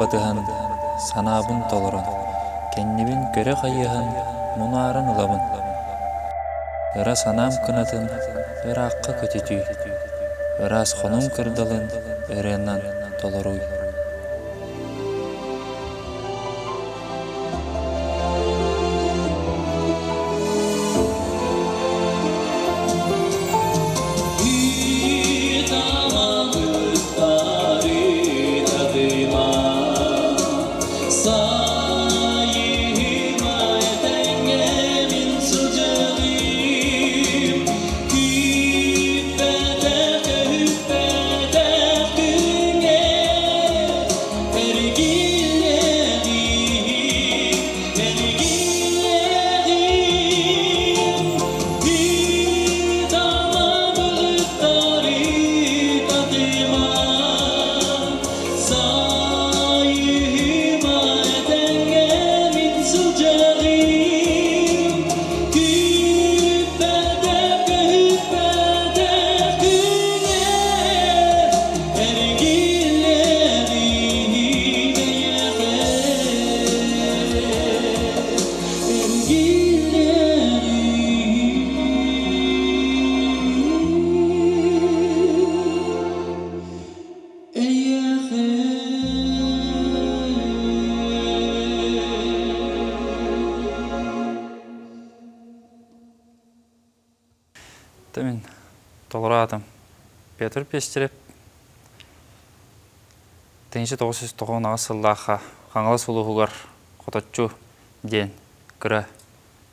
batıhan, sanabın toloran, kennibin köre kayıhan, munaran ulamın. Ira sanam kınatın, ira akka kötütü, ira askonum kırdalın, örennan toloruy. Demin Tolradım. Petr Peshtirep 1990 жыллаха Хаңла сулугар хоточу ден кыра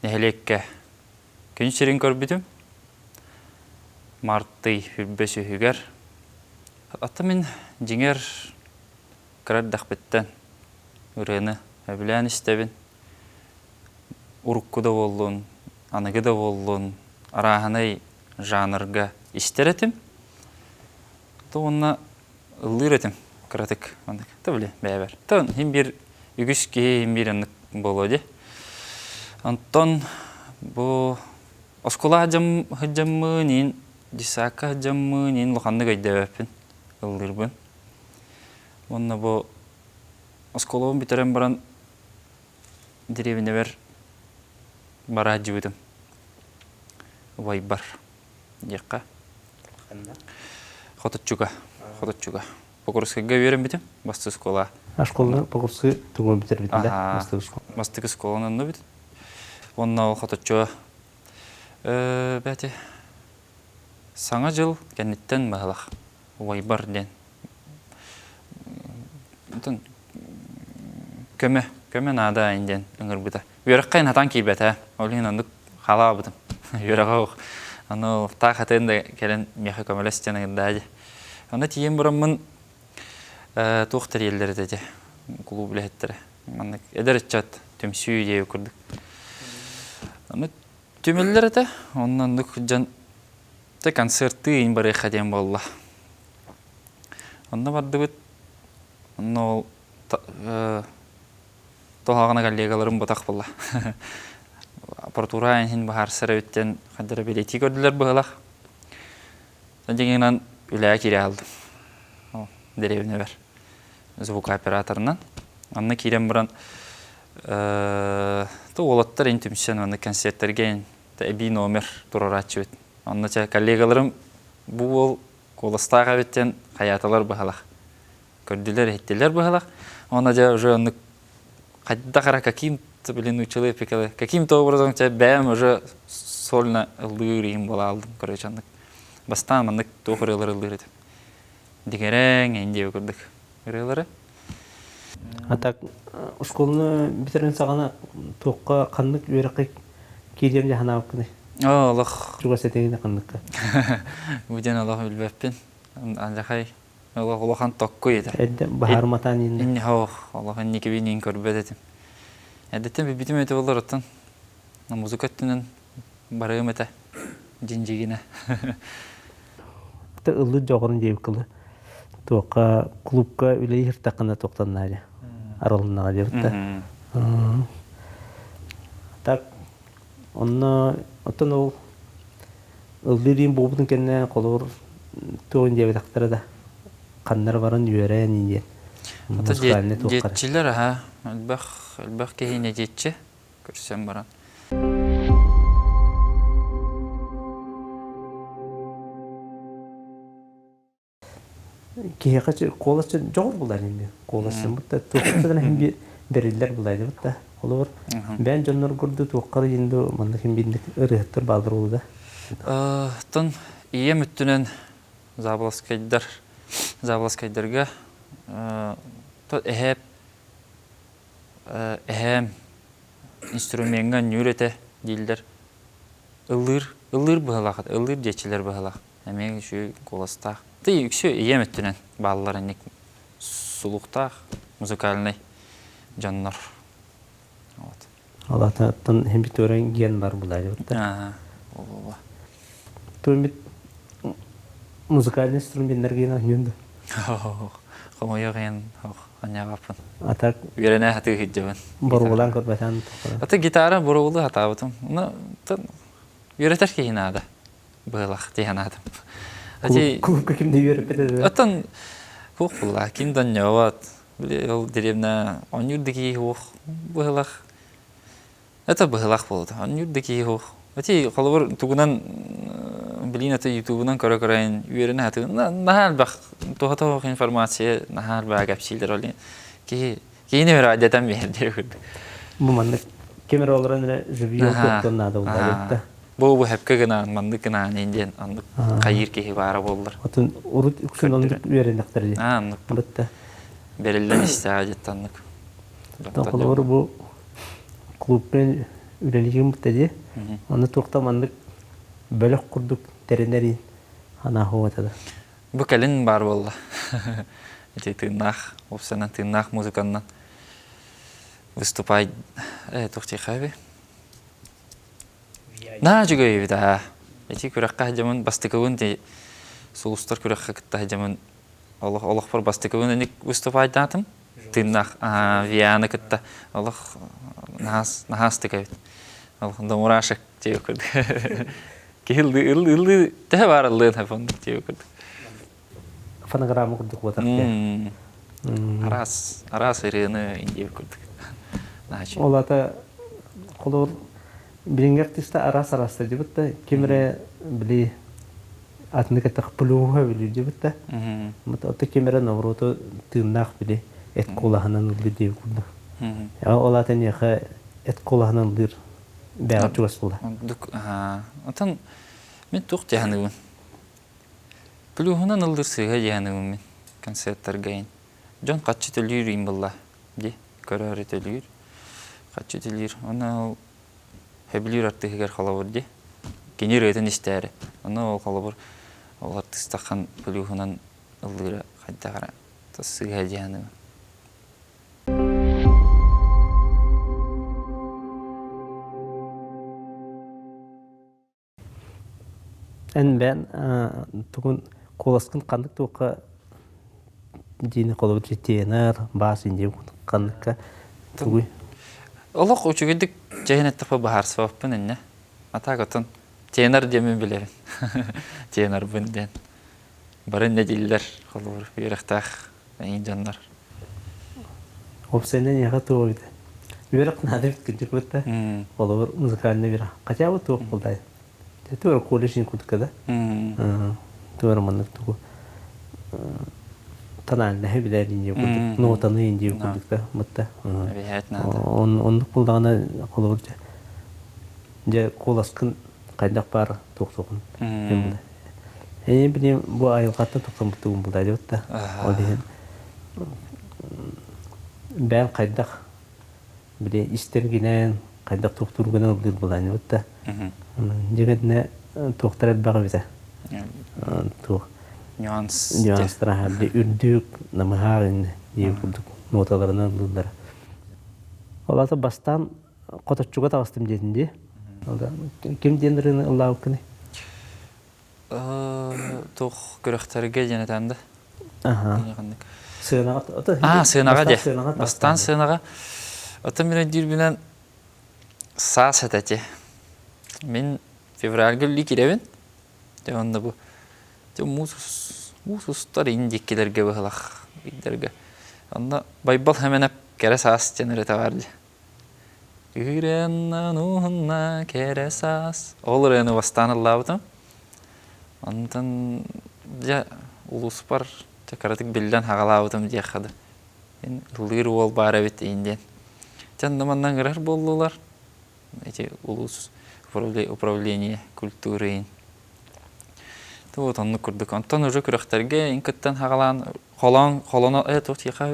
нехелекке күнчерин көрбүтүм. Мартты хүлбөсүгөр. Атта мен жиңер кырар дахбеттен үрені әбілән істебін. Урукку да болуын, анығы да болуын, араханай жанрга истеретим. То онна ылыретим кыратык. Та біле, бәйбәр. Та хим бир үгіске хим бир анық болуды. Антон бу оскола хаджаммынин, дисака хаджаммынин лоханны гайдабаппин, ылырбын. Онна бу осколовын битерен баран деревіне бер бара жүбідім. Вайбар. Декка. Хоточуга. Покурскага верен битим, басты школа. А школаны Покурсky тугун битер битим да? Басты школаны бит. Онна ол хоточуга. Бәте. Саңа жыл кенеттен бағалақ. Вайбар ден. Көмі нада инден үңір бұта. Үйеріққайын атан кейбәті, олығын ондық қала бұдым. Үйеріға оқ. Оны та қатайында келін меқі көмелестен ағындаады. Оны тиген бұрамын тоқтыр елдері деді. Клуб білеттері. Әдір үтчат төмсүй дейі көрдік. Оны төмелдер әті. Онын ондық жан концерты ең бары қаден болла. Онына барды бұд. Оны ол тоғағына коллегаларым бұтақ болла. Аппаратура әнхін бағар сәрі өттен қадыры билети көрділер бұғылақ. Дегеннен үләе кере алдым. Деревіне бәр. Звукооператорынан. Анны керем бұран олаттар ең түмсен анны концерттерге әбей номер тұрар атшы бет. Анны коллегаларым бұл қолыстаға беттен қаяталар бұғылақ. Көрділер, еттелер бұғылақ. Она же уже когда каким-то, учили пикали. Каким-то образом бәм уже сольно ылдыр им бола алдым. Короче, бастан мандык тоқырылар ылдыр едім. Дегерен әнде көрдік. Үрелері. А так, школаны битерген сағана тоққа қандық үйеріққа кейдерін жахана өккіне? Аллах. Жұға сәтегіне қандыққа? Өден Аллах үлбәппен. Анжақай. Олахан тоққы еді. Әдді бағар матан енді? Инне хоқ. Олахан неке бейнен көрбәд едім. Әдеттен бітім өте болар оттан. Музыка өттінен барығым өте. Жинжегіне. Ұлы жоғырын дейіп қылы. Тоққа клубқа үлей хыртақына тоқтан нәді. Аралынаға дейіпті. Так, оттан ол ұлды дейін болбудың кәнне қолыр тоғын дейіп тақтары да. Қандар барын үйерен инде. музыкальный туққар. Жетчилер, әлбәқ кейіне жетчі, көрсем баран. Кейқачы қоласы жоғыр бұлар енді. Қоласы бұтта туққардан hem берілдер бұлайды бұтта. Олар бән жонлар көрді туққары енді мандық hem бендік ұрығыттыр балдыр олды. Тон ие мүттінен забыласкайдарға әхәм инструментға нүреті дейілдер. Үлір бұғылақ, үлір жетчілер бұғылақ. Әмең үші қоластақ. Ты үксі ие мүттінен балалар әнек сұлықтақ, музыкальный жаннар. Аллахтан hem бит өрен ген бар бұлайды бұтта. Төмет музыкальный инструменттерге нәңгенді. Қомойы ғайын қания қапын. Атак Үйрене хаты хиджабын. борғылан көрбәтен. Ата гитара борғылы хатабытым. Үйретер кейін ады. Бұғылақ дейін адым. Клубка кімде үйеріп бетеді? Атын құқ бұла, кімдан неуат. Ол деревна он юрдеки хуқ бұғылақ. Это бұғылақ болды. Он юрдеки хуқ. Ати қалыбыр туғынан білін аты ютубынан көрі-көрайын үйеріне хаты. Нахал бақ, туға-туға информация, нахал бақ әпсейлер олын. Кейіне бір адетен бейірдер көрді. Бұл мандық кемер олырын жүрбей өттен ады олды. Бұл әпкі ғынан, мандық ғынан енден қайыр кейі бары болдыр. Отын ұрыт үксін ондық үйеріндіктір де. Анық. Берілден істі әдетті анық. Қолыр бұл клубпен үлелеген бұтты де. Оны тоқта мандық бөлік құрдық тәренерін ана қуатады. Бұл кәлін бар болды. Тыңнақ, опсанан тыңнақ музыканнан выступай тоқти қайбе. На жүгі өйбі да. Күраққа жамын бастықығын де сұлыстар күраққа күтті жамын олық бір бастықығын әнек выступай датым. Тыңнақ, вияны күтті. Олық нағасты кәбет. Олықында мұрашық жеу күрді. Келді, үлді, тәе бар ұлдың әпондық жеу күрді. Фонограммы күрдік отақ. Арас өрені индеу күрдік. Ол ата қолыр білінгі артиста арас-арасты дебітті. Кемірі білі атынды кәттіқ пүлуға білі дебітті. Оты кемірі навроты тыңнақ білі әт қолағынан үлді деу күрді. Ол ата неқі әт қолағынан үлдір бәғат жүгас болды. Отан мен тұқ жәнігін. Пүлуғынан үлдір сыға жәнігін мен концерттарға ең. Жон қатшы төлір ең бұлла. Көрәрі төлір. Қатшы төлір. Оны Хэблюр артыгер халавыр де. Кенер өтін істәрі. Оны ол халавыр. Ол артыстаққан пүлуғынан ұлдыра қайдағара. Тасыға жәнігін. Ән бән тұғын қоласқын қандық тұққа дейіні қолабыр жетенер, бас индеу қандыққа тұғый. Олық өчігедік жәйінеттіқпі бағар сауаппын әнне. Атақ отын тенер демен білерін. Тенер бұнден. Барын нәдейлер қолабыр. Үйрақтақ әйін жанлар. Опсайнен еға тұғыйды. Үйрақ нады біткінчік бұтта. Қолабыр музыкальны бері. Қача бұт тұғып қолдай. Төвір колледжін күдіккеді. Төвір маңдық тұғы. Танайын нәхі білер ендеу күдік. Нотаны ендеу күдікті. Мұтта. Ондық бұлдағына қолы бұр. Же қоласқын қайдақ бар тоқ-тоқын. Әне білем бұл айылғатты тоқтан бұттығын бұлдайды бұтта. Ол деген бән қайдақ біле істергенен қайдақ тоқтырғынан ұлдыр бұлдайды бұтта. Жегетіне тоқтар әт баға бізе. Нюанстыра әбді үрдік, намығағын дейі күрдік ноталарынан ұлдары. Олаты бастан қотатчуға тағыстым дедінде. Кем дендіріні ұллау күні? Тоқ көріқтәрге жені тәнді. Сығынаға? Сығынаға де. Бастан сығынаға. Оты менен дүйрбінен саас әтәте. Мен февральгы үлі керебін. Онда бұл мусустар индеккелерге бұғылақ. Onda Baybal hemen hep kere sas generate vardı. Ürenna nuhunna kere sas. Olur yani vastan lavdım. Ondan ya ulus par çakaratık bilden hagalavdım diye kadı. Lir ol bara bit inden. Candamandan girer bollular. Эти улус управление культурой. То вот он курдук. Антон уже күрәхтәргә инкеттән хагалан холона это тихай.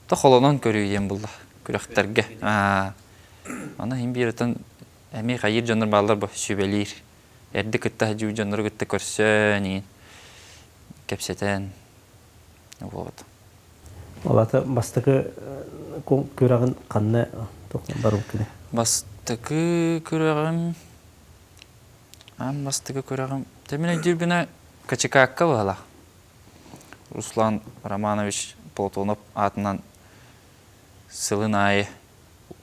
То холонан көрүем булды. Күрәхтәргә. Ана һин биретен әми гайыр җаннар баллар бу сүбелир. Эрде китә җу җаннар китә көрсәни. Кепсетен. Вот. Олата бастыкы көрәгән канны барып килә. Бастыкы көрәгәм. Бастыкы көрәгәм. Темеле дирбина качакакка бала. Руслан Романович Платонов атынан Сылынай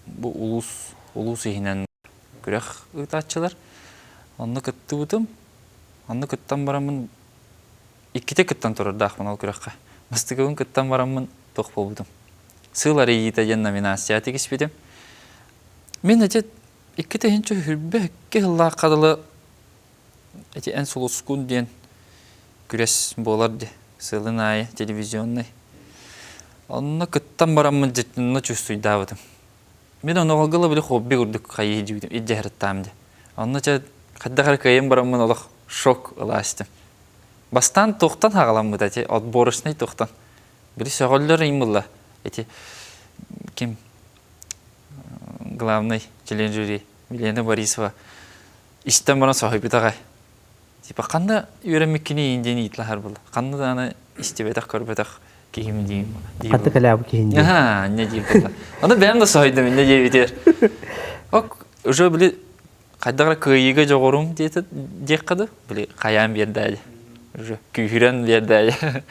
bu ulus ihinen күрәх ытатчылар. Анны кытты бутым. Анны кыттан барамын. Икките кыттан торырда ахман ал күрәхкә. Бастыгын кыттан барамын тох болдым. Сылары йита ен номинация тигиспедем. Мен әте икките хенче хүрбе келла кадылы эти en сулускун ден күрәс болар ди. Сылынай телевизионный. Анны кыттан барамын жетинне чувствуйда бутым. Мен аны алгыла биле хобби күрдүк кайы дибидим. Иҗәрәттәмде. Анны ча каддагар кайым барамын алах шок аластым. Бастан тоқтан хагалам буда те отборочный тоқтан. Бiri сәгылләр имылла. Эти ким главный член жюри Елена Борисова иштен бара сахибы тагай. Типа канда үйрәнмәккене инден итләһәр булды. Канда да аны истебетак көрбетак кийим дим. Хатта калабы кийин. Не дип булды. Аны бәм дә сахидем инде дибитер. Ок уже били кайдагы кыйыга жогорум диет деккады. Били каян бердә. Уже күйрән бердә.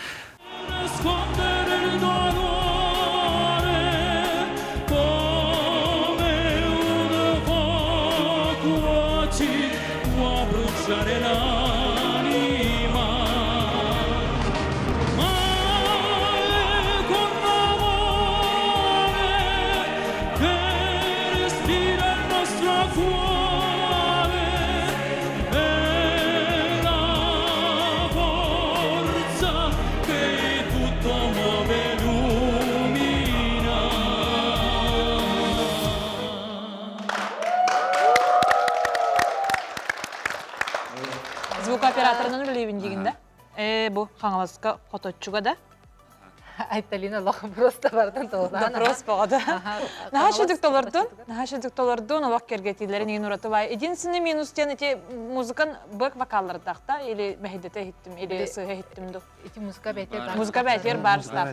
Звук операторынан билебин дегенде. Бу хаңаласка фоточуга да. Айталина лох просто бардан тоозан. Допрос багады. Наша докторлордун олак кергетилерин ен ураты бай. Единственный минус тен эти музыкан бэк вокаллар тахта или мехидете хиттим или сыга хиттимду. Эти музыка бетер бар. Музыка бетер бар став.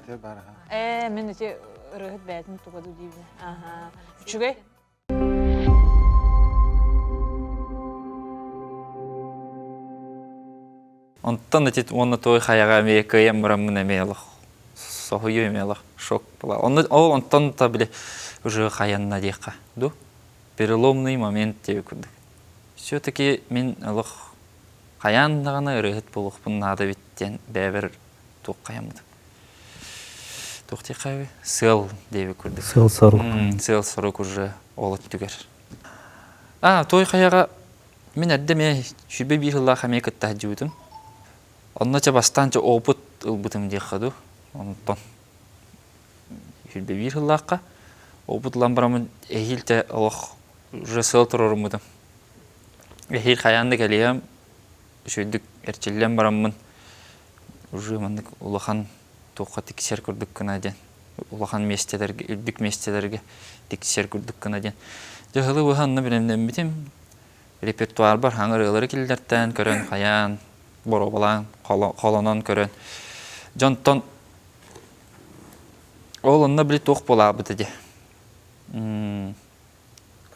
Мен эти рыгыт бетин тугаду дибне. Ага. Үчүгэй. Онтан эти онны той хаяга мекаем барамын эмелох. Сохую эмелох. Шок була. Ол онтан та биле уже хаянна дейка. Ду. Переломный момент деп күрдүк. Все-таки мен алох хаяндагына рыгыт болукпун нада биттен бебер тук каямды. Тукти кайбы сыл деп күрдүк. Сыл сору. Сыл сору уже олот түгер. Той хаяга мен әддеме шүбе бир жылла хамекат тахжудым. Оннача бастанча опыт ылбытым дияқаду. Онтон хүрбе бир жыллаққа опытлан барамын эхилте олох уже сыл тұрорымыдым. Эхил хаянды кәлеям шөйдік әрчеллен барамын уже мандық улахан тоққа тиксер күрдік күна ден. Улахан местелерге, үрдік местелерге тиксер күрдік күна ден. Жағылы бұханны білемден бітім репертуар бар, хаңыр ылары келдерттен көрін хаян, боро балан, қолонан көрін. Жонтон ол онна білі тоқ бола бұды де.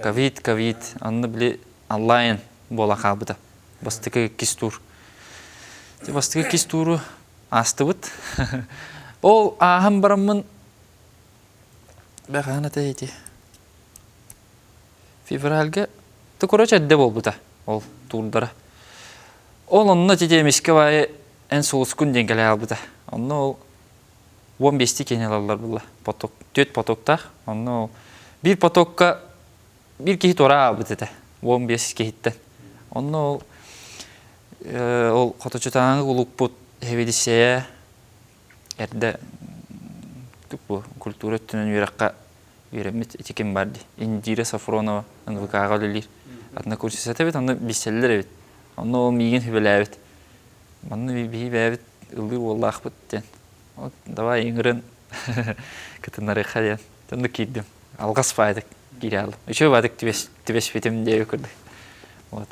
Ковид, онна білі онлайн бола қабыды. Бастықы кистур. Бастықы кистуру асты бұд. Ол ағым барамын бәғаны тәйді. Февральге короче әдде бол бұда, ол турдары. Ол онына тедемеске бай ән соғыз күн денгелі ал бұда. Онына ол 15 kenyalarlar bulla. Potok, 4 potokta. Onu bir potokka bir kehit ora abıtıda. 15 kehitten. Onu ol kotoçutağını ulukput hevediseye erde bu kultur ötünün yürekka yüremet etikim vardı. Indira Safronova anvıkağa lilir. Adına kursisete evet onu biseller evet. Onu o migin hübele evet. Onu bir evet ıldır vallahi bitten. O davay ingren kıtınları xayan. Onu kiydim. Algas paydık geri aldım. Üçü vardık tübeş bitim diye yukarıda. Вот.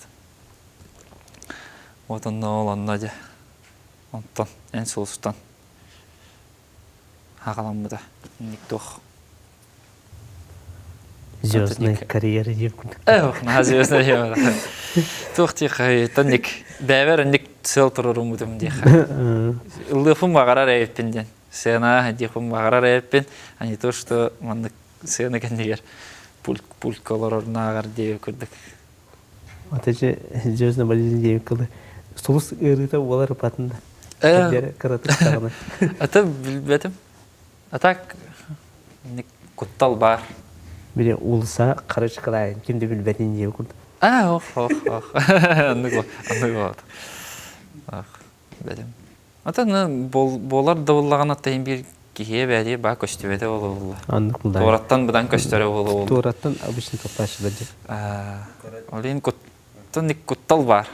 Вот он olan Надя. Ondan en solustan. Haqalan bu da. Никто. Звездная карьера девку. На звездная карьера. Тухти хай таник. Бәвер ник селторорум будем диха. Лыфым багарар эппенден. Сена дихым багарар эппен. А не то, что маннык сена кендегер. Пульт колорорна агар деп көрдүк. Атачы звездная болезнь девку. Сулус ырыта олар патында. Кәрдері кыратып тағаны. Ата білбетім. Атак құттал бар. Бире улса қарыш қылайын. Кімді білбетін дей көрді. Ох. Анны болады. Бәдім. Ата болар дауыллаған аттайын бір кихе бәді ба көстебеті олы олы. Анны құлдай. Тоғыраттан бұдан көстері олы олы. Тоғыраттан обычный тоқташы бәді. Олейін құттал бар.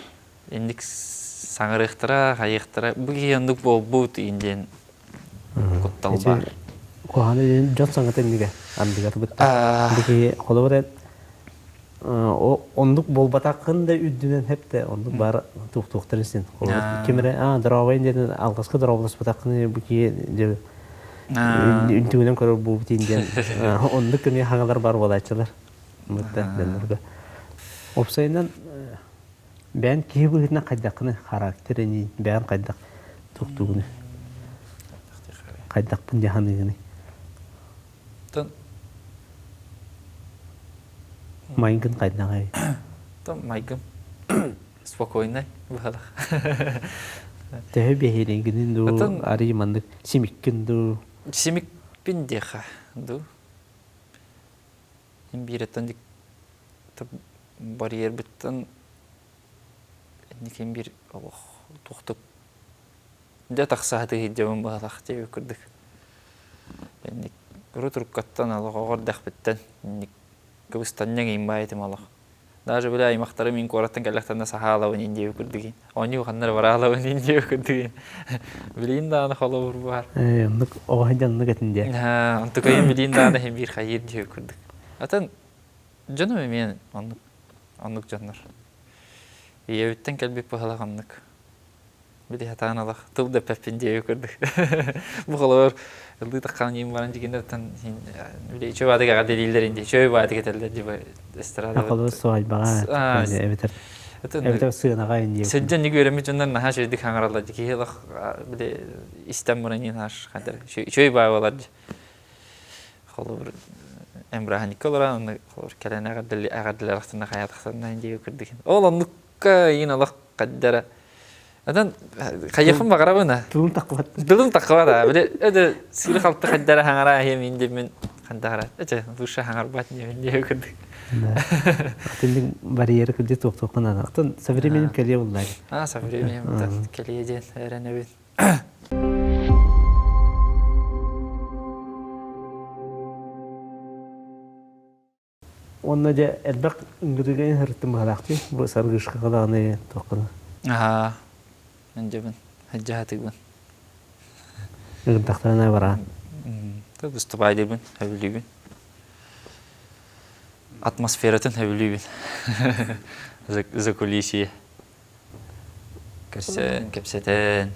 Ендік саңырықтыра, қайықтыра. Бұл ендік бол бұд инден құттал бар. Қоғаны дейін жон саңғатын неге андығаты бұтта. Бұғы қолы бұрын ондық болбатақын да үддінен хепті ондық бар туқтырын сен. Кемірі дұрауайын деден алғасқы дұрауылас бұтақын бұғы үнтігінен көрі бұл бұтейінден. Ондық көне хаңалар бар болайчылар. Опсайынан бән кей бұғытына қайдақыны характерini бән қайдақ тұқтығыны. Қайдақпын жаханығыны. Майгын қайдағай. Майгын. Спокойный. Бұғалық. Тәхі бәхереңгінің ду, арый мандық, семіккін ду. Семікпін деға ду. Ембиреттен барьер біттен Никем bir tuğtuk. De taksahı hiddemin bağlaq diye gördük. Yani ruturuk kattan Allah ağırdak bitten. Kıvıstanyan imbayetim Allah. Daha böyle aymaktarı min korattan kellekten de sahala ve indiye gördük. Onu yukanlar var ala ve indiye gördük. Bilin dağını xala vur var. Onluk oğaydanlık etin diye. Antıkayın bilin dağını hem bir hayır diye gördük. Atan canım emeyen anlık canlar. Yevitten kelbip bağlağanlık. Bir de hatan alaq. Tıl da pepin diye gördük. Bu kalar ıldı takkan yiyim varan jiginde tan bile çöy vadık ağa deliller indi. Çöy vadık eteller diye estrada. Akalı soğay bağa. Evet. Evet sığınağa indi. Sejjan nigu öğrenmiş ondan naha şeydik hangarallar. Ki hilaq bile İstanbul'a inin haş kadar. Çöy bağı olar. Kalır Emrah Nikolara onu kalır kelen ağadiller aktında hayat aktında indi gördük. Olanlık yine Allah kaddara. Adan kayıfım bakara bana. Dılım takva da. Böyle öde sili kalktı kaddara hangara hem indi min kaddara. Öde duşa hangar bat diye gördük. Atılın bariyeri kıldı toqtoqan ana. Atan savremenim keliye vallahi. Savremenim da keliye jen öğrenebil. Onunca elbaq ingirigen hırtım halaqti. Bu sargışqa qalağını toqını. Öncebin. Haccahatik bin. Ngintaqtarana bara. Tabi ıstubay bin. Hevli bin. Atmosferatın hevli bin. Zakulisiye. Kersen, kepseten.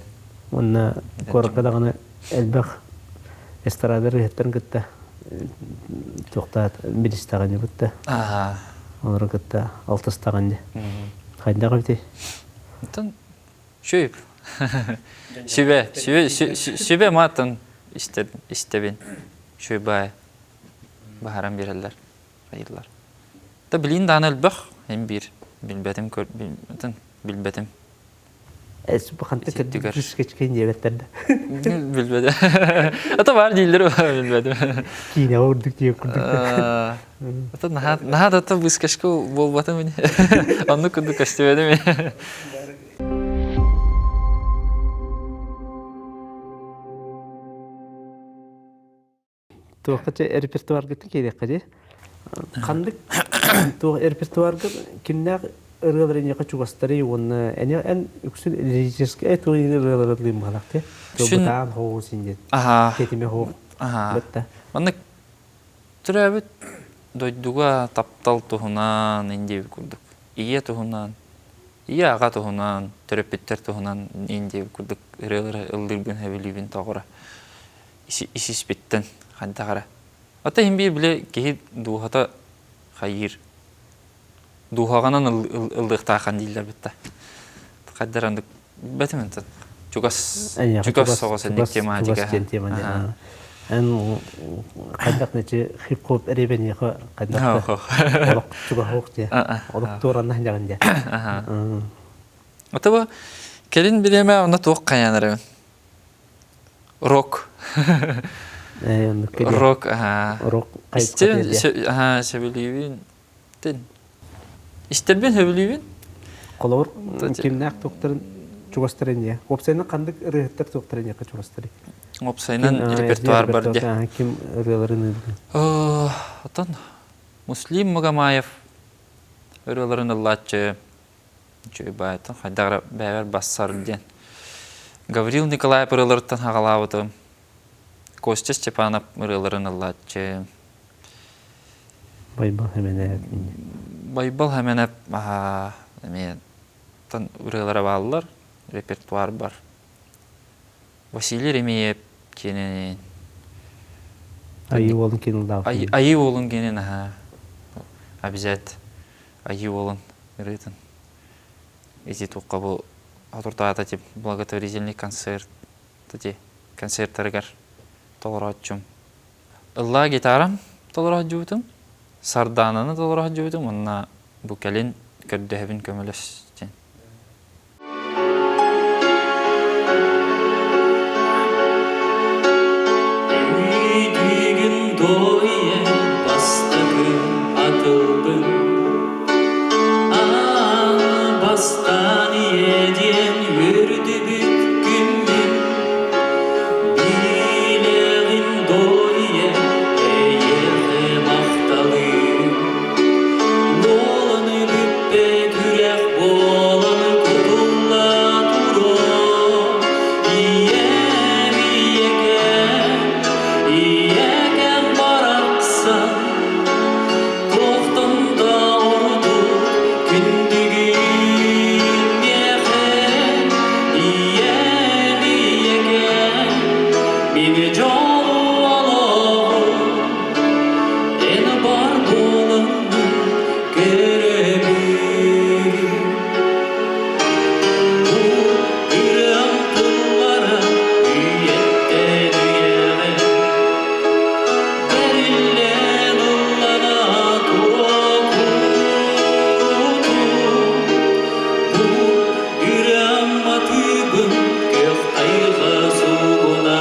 Onna korqalağını elbaq estradar retten gitti. Toqtat biristağını bitti. Onları gitti altыстağını. Qayda qabti? Tan şöyle. Şübe matan istebin. Şöyle baharam birerler. Hayırlar. Da bilin danal bak hem bir bilbetim bilbetim. Es bu kanta Sittigar. geçken yevetlerdi. Bilmedi. Ata var değildir o bilmedi. Kine vurduk diye kurduk. Ata naha da ata biz kaşko bol batı mı? Onu kurduk kaçtı mi? Tuğkaça repertuar gittik yedek kadi. Kandık tuğ repertuarga kimler ırgaların yaka çuğastırı onu en yüksel rejisörske tuğ ırgaların balaktı. Tuğ Şun- butan hoğu sinjet. Aha. Ketime hoğu. Aha. Bitti. Onu türebit doyduga taptal tuhunan indi kurduk. İyi tuhunan. İyi ağa tuhunan, törepitler tuhunan indi kurduk. Irgalara ıldırbın hevelibin tağıra. İşis bitten. Hadi gara. Ata himbi bile kehi duhata hayır. Duhaganan ıldık tağan değiller bitti. Kadderandık betimentin. Çukas soğusun dik tematika. Çukas tematika. En kandak nece hip hop ereben yaka kandak. Olak çuka hoğu diye. Olak tuğranna hanjagan diye. Ata bu kelin bileme ona tuğuk kayanırım. Rock. Rock, aha. Rock İşte, aha, şebiliyvin. İşte ben şebiliyvin. Kolor kimler doktorun çuğastırın diye. Opsayna kandık ırgıtlar doktorun yaka çuğastırı. Opsaynan repertuar var diye. Kim ırgaların Atan, Muslim Magamayev. Irgaların Allah'çı. Çöy bayatın. Haydara bәвер bassar diyen. Gavril Nikolayev ırgalarından hağalabıdım. Kostya Stepanov ırgaların Allah'çı. Baybal hemen evet. Baybal hemen hep tan ırgalara bağlılar. Repertuar var. Vasily Remeyev kenin. Ayı olun kenin dağıtın. Ayı olun kenin. Abizet. Ayı olun. Irgıtın. Эти только был атуртаата тип благотворительный концерт, тати концерттаргар толорачум. Ылла гитарам толорачутум, сардананы толорачутум, онна букалин көрдөһөбүн көмөлөстен. Үйдүгүн дойе бастагы атылбын. Bastan yediyen yürüdü bütkünlük Bileğin doyye eyehe mahtalıyım Boğlanı büppe türek boğlanı kutulla duro İyeken baraksan Tohtunda ordu gündügü Beni çoğalalım, en bar bolanı görebilir. Bu yüreğim pullara üyette düğene, derilen ullana dura kurutu. Bu yüreğim atıbım gök ayığa suğuna.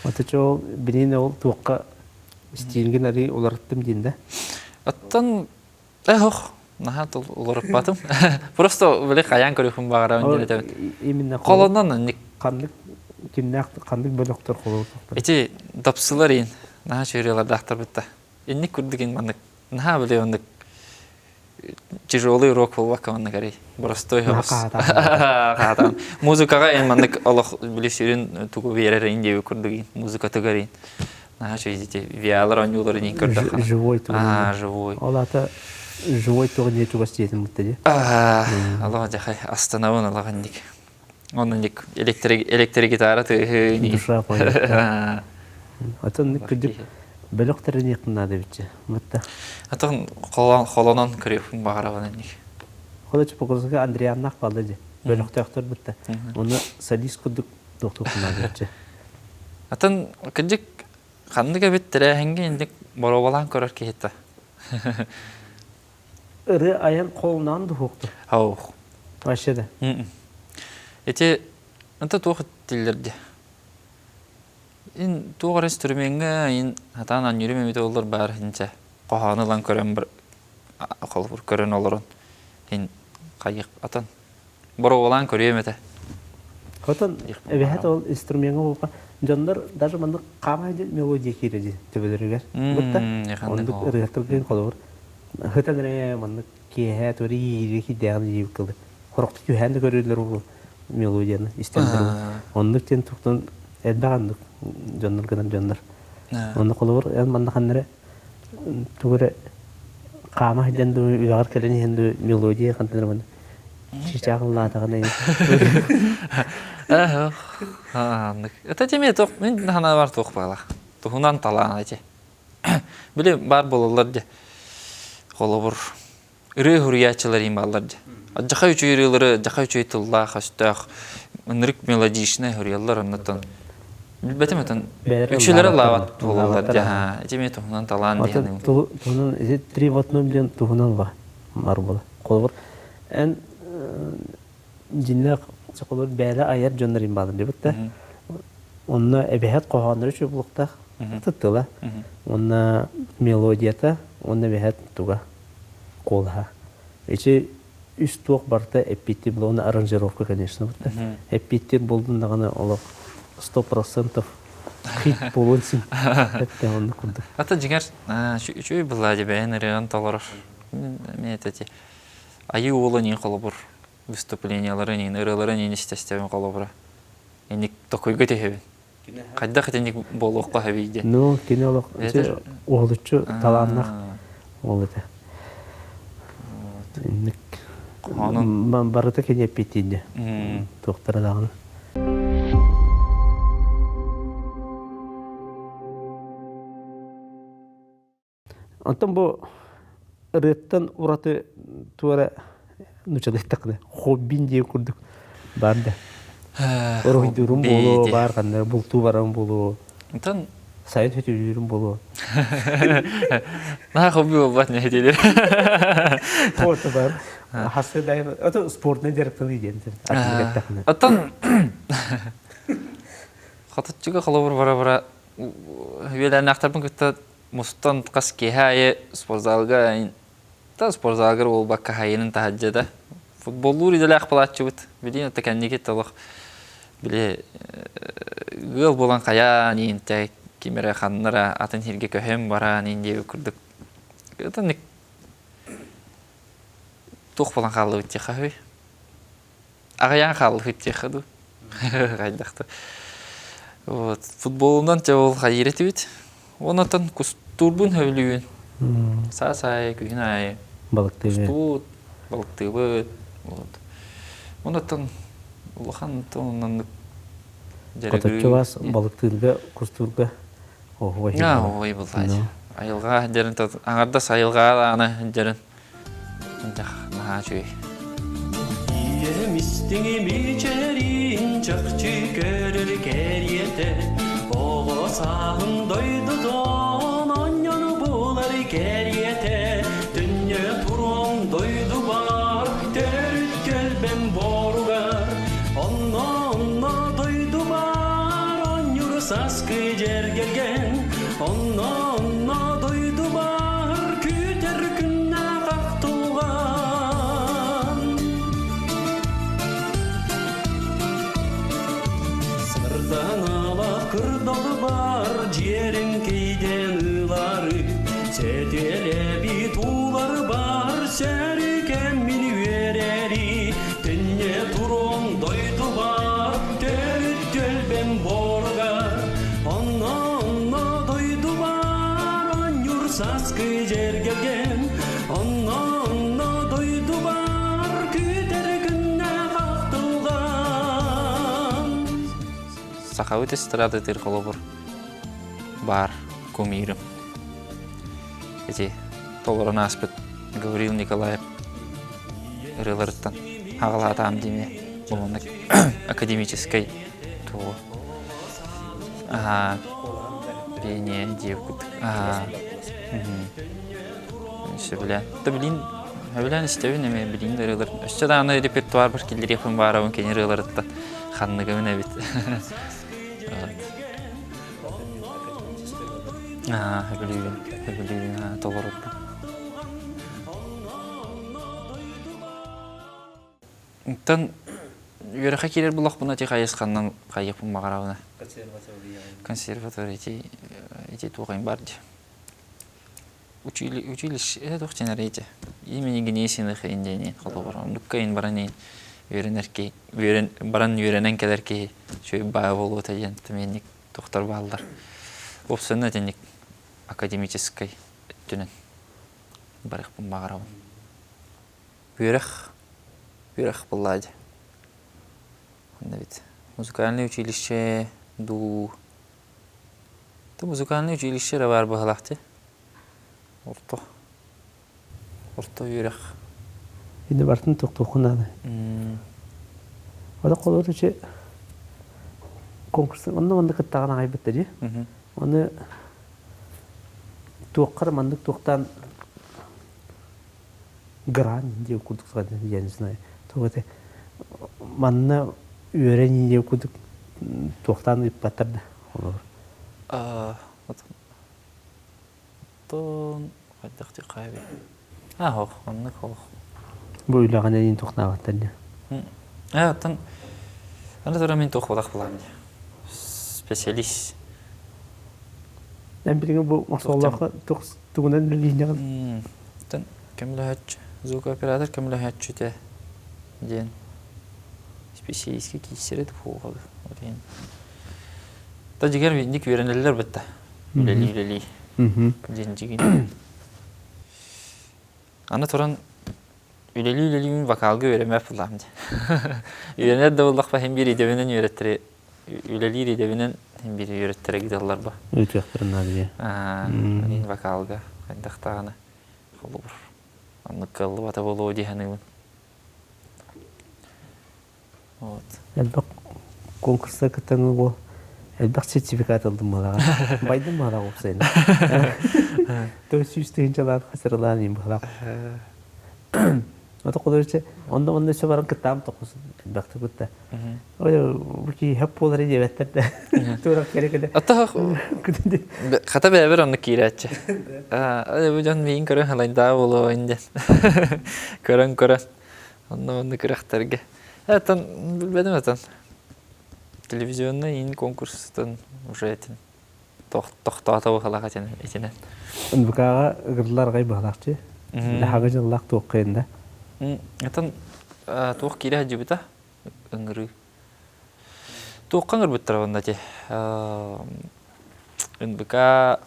Ataço bilin ol tuğqa isteyilgen arı olarak dinde. Аттан нахат олорпатым. Просто биле каян көрүхүм багара өндүрөтөм. Именно Колоннан ник kandık kimler kandık bölüktür kolor. эти дапсылар ин наха чөйрөлөр дактар битта. Инник күрдүген мандык. Наха биле ондук тяжелый рок болбак манна карый. Простой хос. Каатан. Каатан. Музыкага эн маннык алах билесерин тугу берер инде көрдүгүн. Музыка тугарин. Наша изите виалар анюлар не көрдүк. Живой тугу. Живой. Олата живой тугу не тугу стетин мутте. Аллах жахай астанавын алгандык. Онник электр гитара ты. Душа поет. Атын күдүк бөлөктөрүн якынады битчи. Мутта. Атын холонон көрөпүн багарабан эник. Холоч покозга Андрианнак балды же. Бөлөктөр бутта. Уну садис күдүк доктурнады битчи. Атын кыжык кандыга бит тирәһенге индик боробалан көрөр киһитта. Ыры аян колунан духукту. Ау. Башыда. Эти anta туох тиллерде. Ин туох инструментга ин атанан йөрөмөйт олар бар инче. Коханылан көрөн бир колбур көрөн олорун. Ин кайык атан. Боробалан көрөмөтө. Хотон эбехет ол инструментга болка жандар даже мында камайды мелодия киреди төбөлөргө. Бутта. Ондук ырыктырген колор. Хытанре мында кие тори ири дагы жип кылды. Корокты күһәнде көрөлөр бул мелодияны истендирүү. Ондук тен туктун эдбагандык жандар гынан жандар. Онда колор эн мында ханнере тугуре кама хиденду уягар келени хенду мелодия кантер мында. Чичагылла тагына. Это теме тох мен хана бар тох бала. Тухунан талан эти. Биле бар бололар де. Колобур ыры хуриячылар им баллар де. Жака үчүйлөрү, жака үчүйтылла хастах. Нырык мелодичный хуриялар оннотон. Билбетем үчүлөрү лават бололар де. Теме тухунан талан дегени. Тухунан эти 3 в 1 билен тухунан бар бола. Колобур эн жиннак колор бәле аяр жондар им балды битте. Онна эбехет коханыр үчү булукта тыттыла. Онна мелодията, онна бехет туга колха. Эчи үст тук барта эпити бул, онна аранжировка, конечно, битте. Эпити болдун дагана олоп 100% хит болонсун. Битте онна курдук. Ата жигер, үчүй булади бәйнерен талар. Метети. Айы улы не колобур. Выступлениялары не ырылары не истестебен колобура. Эник токойга техебен. Кайда хатеник болокка хабиде. Ну, кинолог олучу таланнак олута. Эник мен барыта кене питинде. Токтора дагы. Антон бу реттен ураты туара нучалыктакны хоббин дей курдук барды. Оройдурум болу бар кандай булту барам болу. Антон сайын хөтүлүрүм болу. На хобби болбат не хетелер. Спорт бар. Хасы дайым ото спортны директор иден. Антон хатычыга халабыр бара-бара велен актарбын кытта мустан кас кехае спортзалга та спортзалга ол бакка хайынын тахаджада. Футболлур иделе акпалатчыбыт. Билин текенниге талах биле гыл болан кая нинте кимере ханнара атын хирге көһем бара нинде күрдүк. Это ник тух болан калды бит хавы. Агаян калды бит хаду. Гайдакты. Вот футболунан жабыл хайрети бит. Онотон кустурбун хөвлүгүн. Сасай күнай. Балыктыбы. Кустут, балыктыбы. Вот. Онотон улахан тоннан Коточувас балыктырга кустурга. Ой. Ой булай. Айылга жерин аңарда сайылга аны жерин. Жах нахачуй. Емистиңи мичерин чакчы көрөр керьете. Ого сағын дойды дон аньяны болар керьете. Дүнye турон дойды бар, төрүт келбен боругар. Онна дойды бар, аньюр саскы жер келген. Онна дойды бар, күтер күнне қақтылған. Сырдан ала кырдалы бар, жерін кейден ылары. Сетеле бит улар бар, сәріке Лахавыт эстрада тер колобур бар кумирым. Эти толорон аспыт Гаврил Николаев рылырыттан ағылатам деме. Бұл оны академической туғы. Пение девкут. Сөбілен. Өбілен істеуін әме білін рылыр. Өсті дағаны репертуар бір келдер епін бар ауын кені рылырытта. Қанныгымын әбет. Өбілігін толырытты. Тан үйеріға келер бұлақ бұна тек айысқаннан қайықпын мағарауына. Консерватория эти туғайын барды. Училище, это toch ten rete. Имени генесиных индианин, холобар. Нуккаин баранин, үйренерки, баран үйренен кедерки, шөй бай болу тайын, тменник тоқтар балдар. Опсына тенник академической түнен барықпын мағарауын. Үйрек бұллады. Музыкальное училище ду... Музыкальное училище равар бағалақты. Орто үйрек. Енді бартын тоқтуқын ады. Ода қолыр үші конкурсын, онда кіттаған ағай бітті де. Оны тоққар мандық тоқтан гран деп күдік сағады, я не знаю. Тоғыты манна үйрен деп күдік тоқтан үп батырды. Тон қайдақты қайбе. Хоқ, онны хоқ. Бұл үйлаған әйін тоқтан ағаттарды. Тон, аны тұра мен тоқ болақ боламын. Специалист. Ән білген бұл масоллақы тұғынан линияға. Тон, кәмілі әтші. Звукооператор кәмілі әтші де. Ден. Специалистке кейсереді болғады. Та жігер вендік веренелер бітті. Үлелі. Ден жігін. Аны тұран үлелі вокалғы өремәп бұламды. Үйренер де болдақ ба, hem bir edebinin öğretleri, үлелі edebinin hem bir öğretleri gidiyorlar ba. Өте ақтырын ады. Вокалға, қайдақтағаны. Қолы бұр. Анныққалы бата болу дейханығын. Әлбақ конкурста кіттіңі ол. Әлбақ сертификат алдым малаға. Байдым малаға опсайын. Төс үстігін жалады қасырылан ең малаға. Ота қолы өте, онда сөй баран кіттағым тоқысын. Әлбақты күтті. Бұлки хөп болар еді әбәттірді. Турақ керекеді. Қата бәбір оны кейрі әтші. Бұл жан бейін көрін қалайында болу ойынден. Көрін. Оны күріқтәрге. Әтін, білбәдім әтін. Телевизионный ин конкурстан уже этин тоқтата бұқалаға етінен. Бұқаға ғырлар ғай бұқалақчы. Ләхаға жыллақ тоққайында. Әтін тоқ кейрі әджі бұта ұңыры. Тоққан ғыр бұттыр ғында те. Бұқа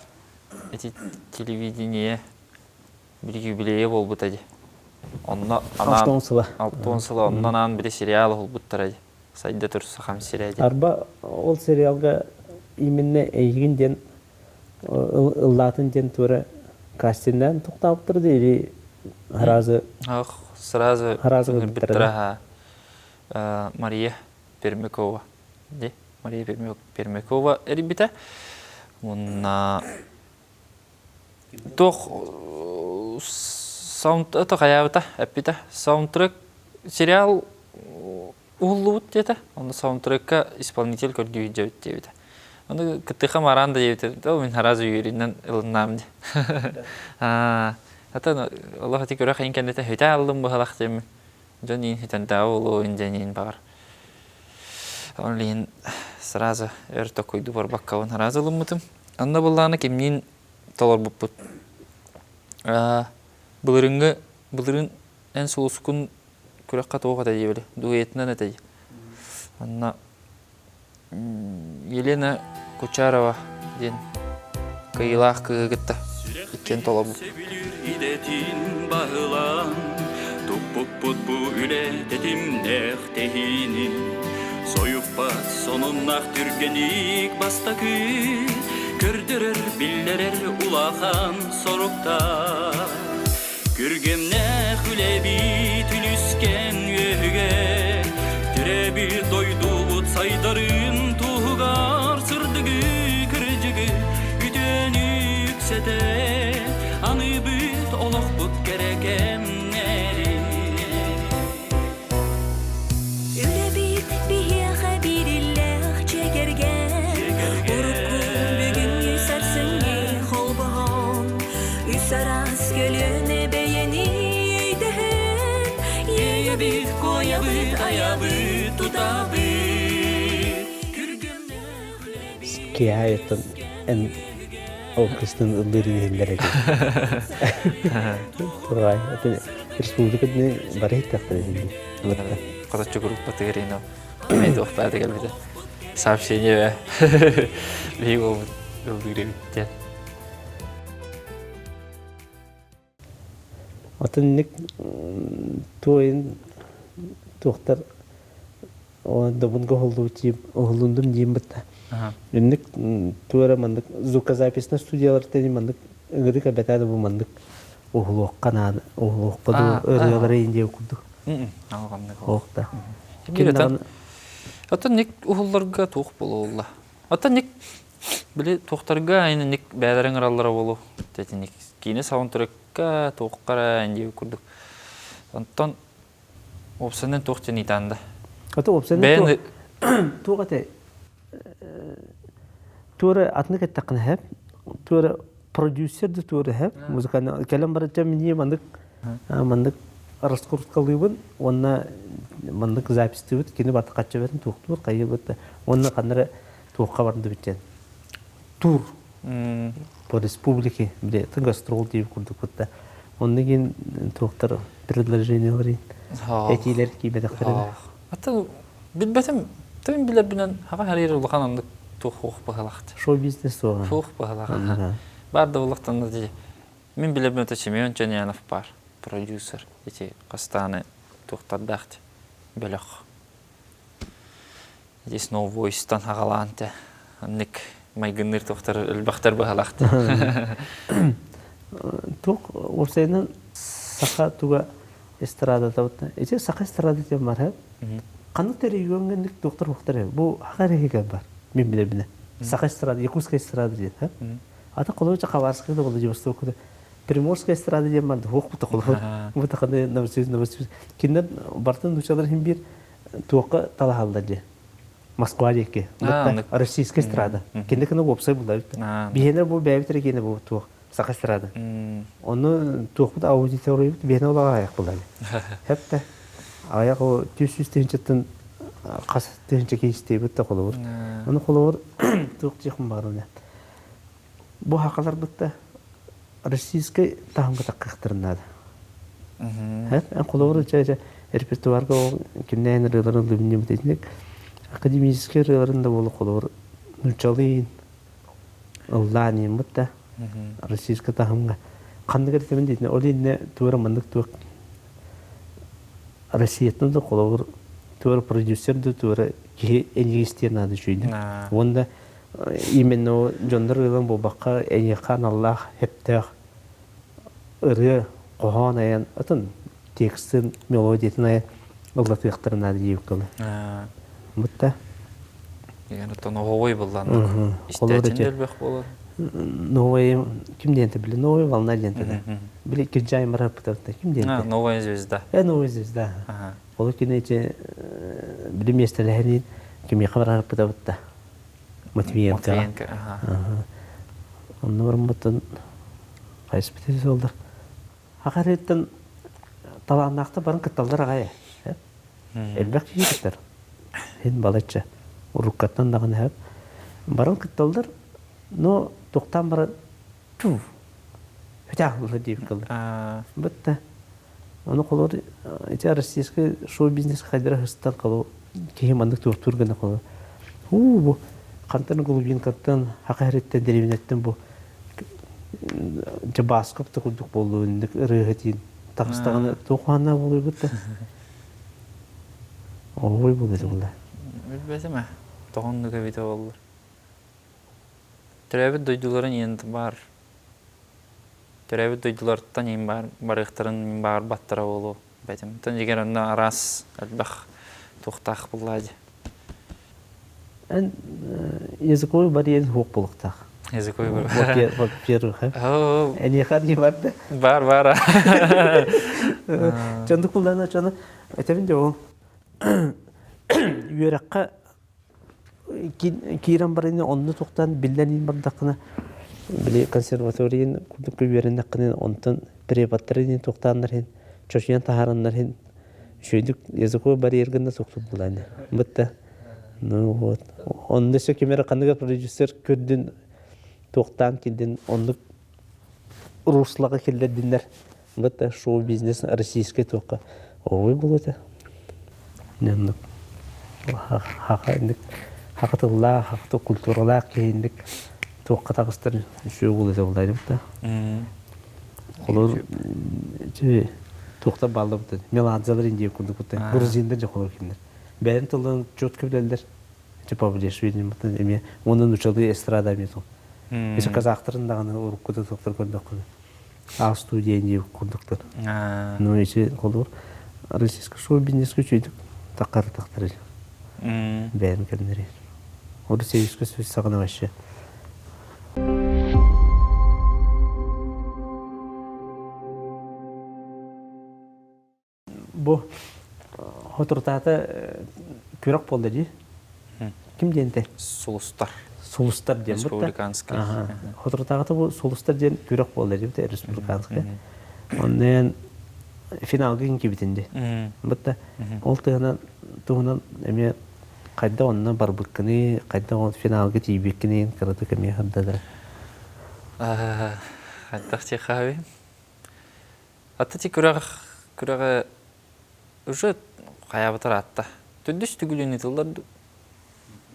телевидение бір юбилейе бол бұта де. Алтон сылы. Оннан ан бір сериал ол бұттыр әде. Сайда тұрсы қам сериал. Арба ол сериалға именно әйгін ден, ұллатын ден туры кастинден тоқтап тұрды, или харазы? Сразу біттірі. Мария Пермякова. Мария Пермякова әрібіті. Мұнна тоқ қаябыта, әппіті. Саундтрек сериал уллуут деді. Оны саундтрекка исполнитель көрді үйді өтті. Оны күттіға маранда дебіті. Мен харазы үйерінен ұлыннам де. Ата Аллах тек өрі қайын кәндеті өте алдым бұғалақ демін. Жон ең хетен дау ұлу өнден ең бағар. Оны ең сразу өрті қойды бар баққауын харазы ұлым мұтым. Анна бұллағына кемнен толар бұп бұт. Бұлырын ән сұлысқын күрекқа тоға да дебілі. Дуэтінен әтәді. Анна Елена Кучарова ден кайылақ кығыгытта. Иккен толар бұп. İdetin bağlan Tupuk put bu ületetim nehtehini Soyuppat sonun ақ түргенік бастакы Көрдірір биллерер улахан сорукта Күргемне хүлеби түнүскен өйге Түреби дойдуғыт сайдарын туғар сырдығы кіржігі Үтені үксете аны бүт олық бұт керекемнері Saras gölüne beğeni eydehen Yeyebit koyabit ayabit tutabit Kihayettin en orkestranın ıllarını hillere Turgay, республикада барайт тактыр енді. Козаччы группа тегерino. Мейді оқпады келбеді. Сообщение бей олбыт ылбыребіттен. Атынник тойын тоқтар онда бұнға олундым дейм бітті. Үнник туара мандық звукозаписна студиялар тәне мандық үңірі кәбәтәді бұл мандық оғылуық қанады, оғылуық бұды өріялары ендеу күрдік. Оғықта. Атынник оғыларға тоқ болу олла. Атынник біле тоқтарға айны ник бәдәрін ұралары болу. Тәтінник кейіне сауынтырыққа тоққара ендеу күрдік. Антон опсанын тоқтен итанды. Ата опсанын тоқ әте туара атны кәттақын әп, туара продюсерді туара әп, музыканы кәлем баратча мене мандық раскруткалыбын, онна мандық записті бүт, кені баты қатша бәрін тоқтуыр, қайы бұтты. Онна қандары тоққа барынды бүттен. Тур по республике, біле, гастрол дейіп күрдік бұтты. Онна кен тоқтар предложение барин. Әтейлер кейбедіқтірді. Ата білбәтім, тәмін білер білен хаға әрері ұлған андық тоқ бағалақты. Шоу-бизнес оған. Тоқ бағалақты. Барды ұлықтанды де. Мен білер білен Семен Жанянов бар, продюсер. Эти қастаны тоқтардақты. Бөліқ. Здесь новый войстан хағаланты. Ник майгыныр тоқтар үлбақтар бағалақты. Тоқ орсайынан сақа туға эстрада табытты. Эти сақа эстрада тем бар әп. Қанық тәрі үйенгендік доктор мұқтар әп. Бұл хақар әкеге бар. Мен білер біле. Сақа эстрада, Якутская эстрада деді. Ата қолуыча Қаварскайда қолы жемісті оқыды. Приморская эстрада дем барды. Оқ бұта қолы. Бұта қандай новосөз. Кендер бартын дұшалар хем бір туаққа тала қалдар де. Москва деке. Российская эстрада. Кендер кені опсай бұлдар. Бейенер бұл бәйбітер екені бұл туақ. Сақа эстрада. Оны туақ бұта аудитория бұта бейені олаға аяқ бұлдар. Хәпті. Аяқ о 200-тен қасаттен кейістей бұтта қолы бұр. Оны қолы бұр туақ жеқім бағырына. Бұл хақалар бұтта российскай тағымға таққақтырынады. Ән қолы бұр репертуарға кемнәйін рыйларын løбінде бұтетіндек академический рыйларында болы қолы бұр Нучалин, Улланин бұтта российскай тағымға. Қанды кәртемін дейтіне, ол енне туара мандық туақ Россиятын да қолы бұр туара продюсерді туара энегестерін ады жүйді. Онда именно жондар ылын бұл баққа әнеқан Аллах хептәқ ұры қоған аян ұтын текстін, мелодиятын аян ұллаты яқтырын ады дейіп қылы. Бұтта? Еген ұтты новой болдан. Истәтін өлбәқ болар? Новой, кім денті білі? Новой волна денті да. Білі кірджай мара бұтавды. Кім денті? Новая звезда. Новая звезда. Олы кені білі местелерін кім еқабар бұтавды. Матвиенко. Онны бұрын бұттын қайсы бітесі олдар. Ақареттен талағынақта барын күтталдар ағай. Әлбәк жегеттер. Мен балайча. Ұрыққаттан дағын әп. Барын күтталдар, но тоқтан бары түв. Өте ақылы дейіп қылды. Бұтты. Оны қолыр, әте российский шоу-бизнес қайдыра хыстан қалу. Кейі мандық тұргені қолы. Бұл қантарын голубинкаттан, хақареттен, деревинеттен бұл жабасқапты құлдық болу, үндік ұрығытын. Тақыстағаны тоқуанна болу бұтты. Ой бұл еді бұлда. Bilbesime. Toğunlu kebite olur. Türebit duyduların yendi var. Türebit duydulardan yin var. Barıqtırın yin var battıra olu. Betim. Tön jeger onda aras elbaq tuğtaq bulladı. En языковой барьер хук булыктак. Язык ой бар. Во-первых, О, эни хadi var da. бар. Чандык булдана чаны. Этебинде ол. Юракка киран барыны онны токтан билленин бардакына били консерваториин курдук күберендакны онтон преподтарын токтандар хен чошуян тахарандар хен шөйдүк языковой барьергында соктуп буланы. Бытта. Ну вот. Он десе кемера кандыга продюсер көрдүн токтан килдин ондук руслага келдиндер. Бытта шоу бизнес российский тока. Ой булута. Нендик. Хакатылла, хакты культуралар кейиндик тоққа тағыстыр үшеу болыды болдайды бұта. Қолыр тоқта балды бұта. Меладзалар индей күрді бұта. Грузиндер жа қолыр кемдер. Бәрін тылын чөткі білелдер. Павлеш видим бұта. Оның ұчылды эстрада метол. Есі қазақтырын дағаны ұрып күті тоқтар көрдік күні. А студия индей күрдіктір. Но есі қолыр российский шоу бизнеске чөйдік. Тақары тақтыры. Бәрін кәмдері. Оры сейіскі сөз сағына башы. Бұ отыртаты көрек болды де? Кім денді? Солустар. Солустар ден бұтта? Республиканский. Отыртаты бұл солустар ден көрек болды де бұтта? Республиканский. Онын финалғы кенке бітінде. Бұтта ол тұғынан әме қайда онына бар бұткіні, қайда он финалғы тейбеккіні қырыды кәме қаддады? Қайдақ те қауі. Атты те күрағы уже қаябытар атта. Түрдіс түгілін етілдерді.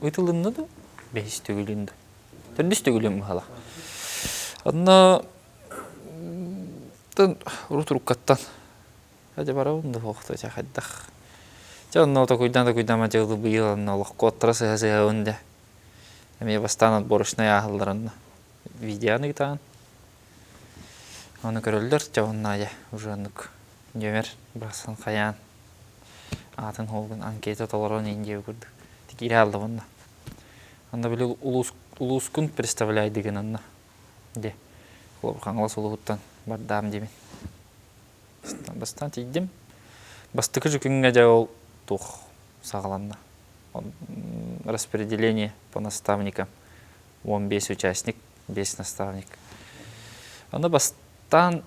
Үйтілінді ді? Бейіс түгілінді. Түрдіс түгілін мұхала. Адына ұрут-ұруккаттан. Әде бара ұнды қоқты қайдақ. Онна ота куйдан ма жығды бұйыл онна олық қоттыра сыға өнде. Әме бастан отборышына яғылдар онна. Видеоны гитаған. Оны көрілдір, жауынна я. Уже оннық жөмер басын қаян. Атын холғын анкета толарын ендеу көрді. Текері алды онна. Онда білі улус күн представляйдыгын онна. Де. Қаңылас ұлығыттан бардам демен. Бастан тейдім. Бастықы жүкінге жауыл тух сағаланна. Распределение по наставникам. 15 участник, 10 наставник. Аны бастан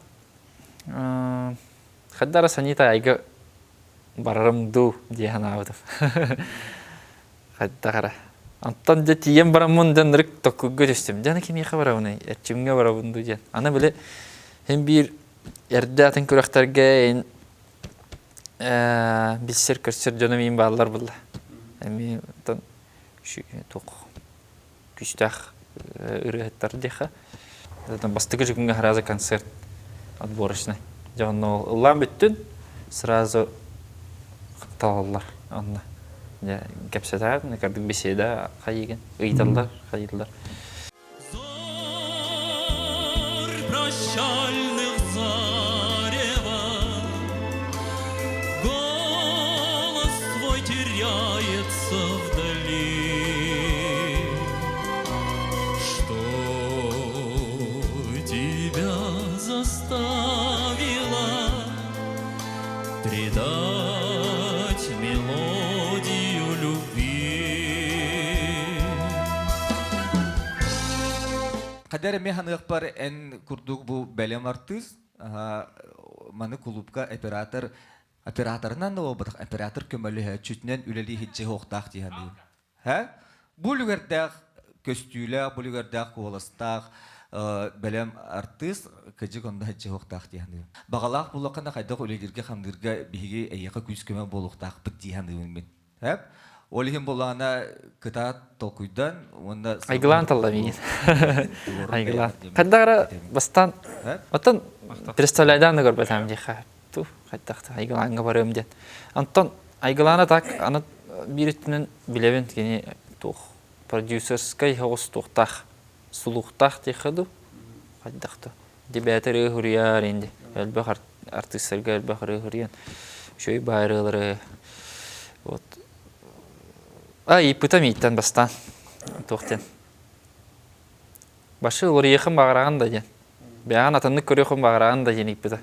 қаддара санита айға барарымду дейін ауыдым. Қаддағара. Антан де тиен барамын ден рік тоқығға жүстім. Жаны кемеға барауыны, әрчімге барауынду дейін. Аны біле, hem bir yerde atın kürekterge bilser körsür canım iyi bağlar bulla. Emi tan şu tok küçük üretler diye. Zaten bastığı günge haraza konser отборочный. Canlı ulan bütün сразу tallar anla. Ya kapsada ne kadar bir şey daha kayıgen, ıyıtırlar, kayıtlar. Zor прощальных зарева голос твой теряется вдали. Что тебя заставило предать мелодию любви? Кадер механик бар эн курдук бу белем артист. Маны клубка операторнан да болбадык. Оператор көмөлү чүтнен үлели хитче хоктак дигән. Бу лүгәрдә көстүлә, бу лүгәрдә коластак белем артист кыжык онда хитче хоктак дигән. Багалак булакында кайда үлеләргә хамдырга биге әйәкә күз көмө болуктак бит дигән мен. Олихим болана кыта толкуйдан, онда... Айгылан талла мейін. Айгылан. Қаддағыра бастан... Оттан представляйдан да көрбет әмде қап. Қайдақты айгыланға барым ден. Антон айгылана так, аны бириттинен билебен кини тух продюсерскай хогос тухтах сулухтах тихаду кайдахты дебятыры хурияр инде элбе артистерге элбе хуриян шөй байрылары вот ипытамиттен бастан тухтен башы олар ехым бағараған да ден бәған атанны көрехым бағараған да ден ипыта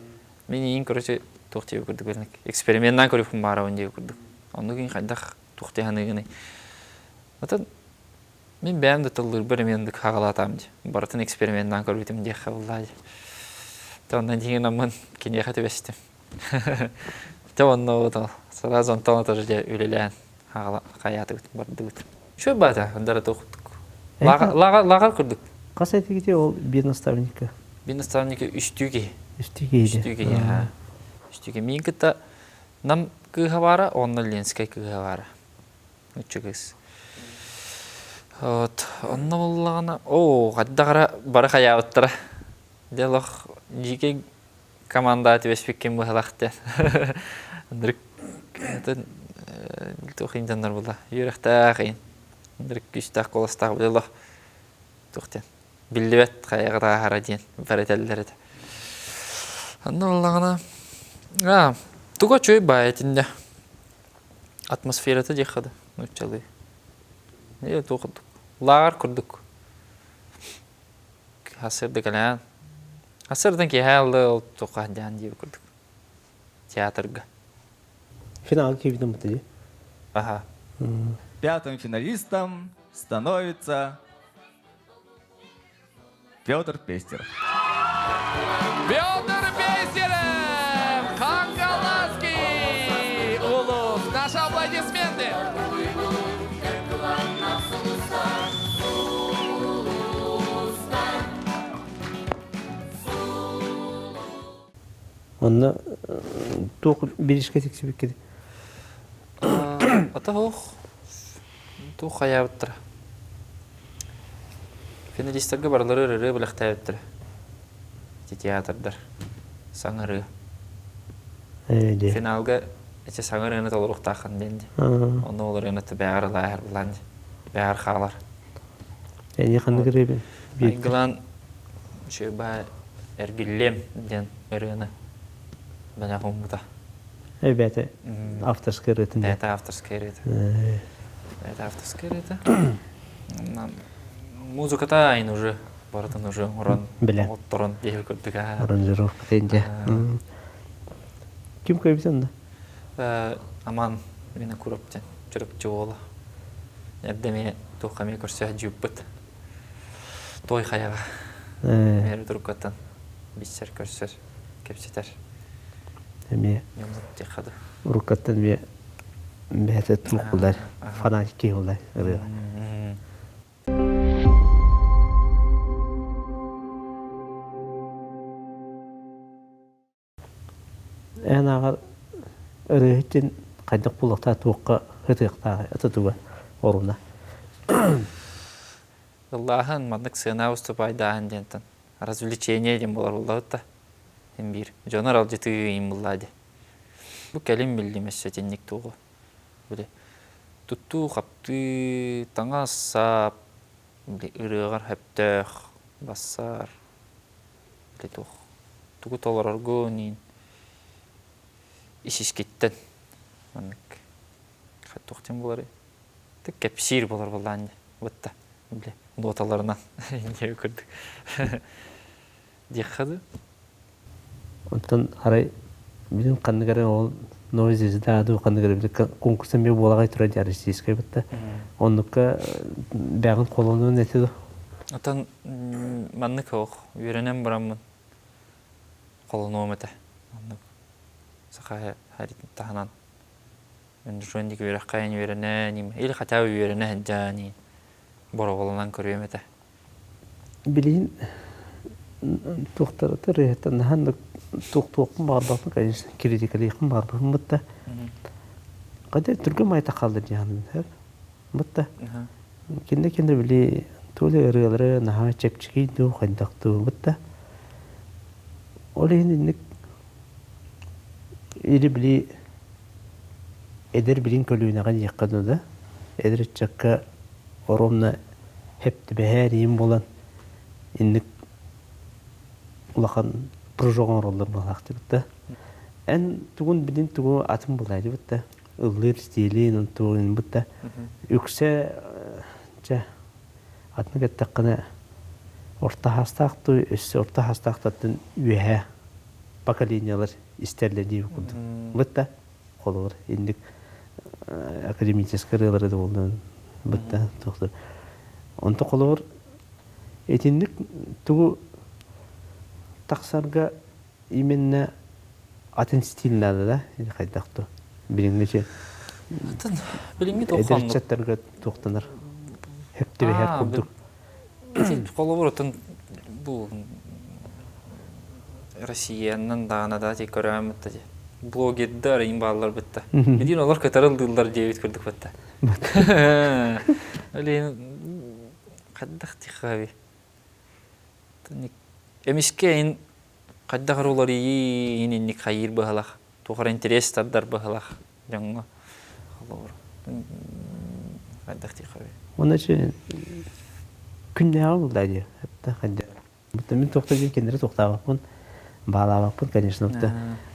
мен ең көрөчө тухтеп көрдүк бернек эксперименттан көрехым бағарауын деп көрдүк онны кейін қайдақ тухтеханы атан мен бәмді тылдыр бір мендік хағалатам де барытын эксперименттан көрбетім де қабылдай ондан деген аман кене қаты бәстім онны отал сразу онтан тоже де үлелән қаяты барды өт шо бата ондары тоқтық лағар көрдік Қасы айты кете ол бір наставника? Bir nastavniki üstüge. Üstügeydi. Ya. Üstüge. Min kita nam kıhavara, onunla lenskay kıhavara. Üçügüz. Вот. Onunla olağına, haddağara barı hayavıttıra. Делах жеке команда атыбеспеккен бұғалақты. Үндірік, тұқ инжандар бұлда. Үйріқтақ ең. Үндірік күштақ қоластақ бұлдылық. Тұқтен. Білдібет қайғыда ағара дейін. Бәретелілері де. Анна олағына. Тұға чөй байетінде. Атмосфераты декады. Нүтчалы. Тұқыдық. Лағар күрдік. Хасырды кәлән. Асырдан кейхалды тұқа дән дейбі көрдік. Театрға. Финал кейбіден бұты де? Ага. Пятым финалистом становится Петр Пестеров. Петр Пестеров! Хангалаский! Улов! Наши аплодисменты! Онна туқ берішке тексебек кеді. Ата хоқ. Туқ қаябыттыр. Финалистерге барлары рыры біліқтәйбіттір. Театрдар. Саңыры. Финалға әче саңыр әнет олар ұқтақын денді. Оны олар әнеті бәғір лайыр бұланды. Бәғір қағалар. Әне қанды кіребен? Айгылан шөй бай әргілем ден өріні. Бәне қомғыда. Бәті авторскай ретінде. Бәті авторскай реті. Бәті авторскай реті. Музыката айын уже. Бардын уже ұран. Біле. Оттырын дейі көрдік. Аранжировка дейінде. Кім көйбітен да? Аман мені көріптен. Жүріп жоғылы. Әрдеме тоққаме көрсе жүйіп бұд. Той қаяға. Мәрі тұрғаттан. Бисер көрсер. Кепсетер. Әме ұрыққаттан бәті тұлық бұлдар, фанатик кей бұлдар. Ән ағар үрігіттен қайдық бұлықта туыққа ғытықтағы ұтытуға орында. Аллахын мандық сына ұстып айдағын дентін. Развлечение ден болар ұллағытта. Bir. Jonar alcıtı imbulladı. Bu kelim bildiğimiz seçenek tuğu. Böyle tuttu kaptı tanga sap böyle ırıgar hepteh basar. Böyle tuğ. Tuğu tolar argonin. İş gitten. Anlık. Tuğtin buları. Tek kepsir bular bulandı. Bitti. Böyle notalarından ince gördük. Dikkadı. Ondan arай bizim kandıgara ol noises dağdı kandıgara bir konkursa bir bolagay tura yarışıyız bitti. Onlukka bağın kolonu netedi. Atan manlık oğ öğrenem buramın kolonu mete. Onluk sakaya harit tahanan. Ben düşündük öğrekkayın öğrenenim. İl hata öğrene cani. Bora olanan körüyor mete. Bilin tuğtarı rehetten handık tuğ-tuğun bağırdağını kayınsın, kritikaliğin bağırdağını mıtta. Qadir Türk'ü mayta kaldır canım her. Mıtta. Kendi bile tuğla ırıyaları naha çekçikiydi, kaydaktı mıtta. Öyle hindilik ili bile эдер билин көлүүнаган яккаду да. Эдер чакка оромна хепти бэхэр им болан инник улахан пружогон роллар балакты битта. Эн тугун билин тугу атым булайды битта. Ыллыр стили нун тугун битта. Үксе жа атны кеттаккана орта хастакту өссө орта хастактатын үе поколениялар истерледи курду. Битта колор индик академический рылары да болду битта токтор. Онто колор этиндик тугу таксарга именно атын стилнада да кайдакту. Билингече Атын билинги тоханны. эдерчеттерге токтонор. Хепти бехер курдук. Колобор атын бу Россиянын дагана ти көрөмөттө ти. Блогердер им баллар битте. Медин алар катарылдылар дебит көрдүк битте. Алин каддахти хави. Тник эмискейин каддахарулар ининник хайыр бахалах. Тухар интерес таддар бахалах. Жаңга колобор. Каддахти хави. Оначе күнне алды хатта хадда. Бутта мен токтогон кендере токтабакмын. Балабакмын, конечно, бутта.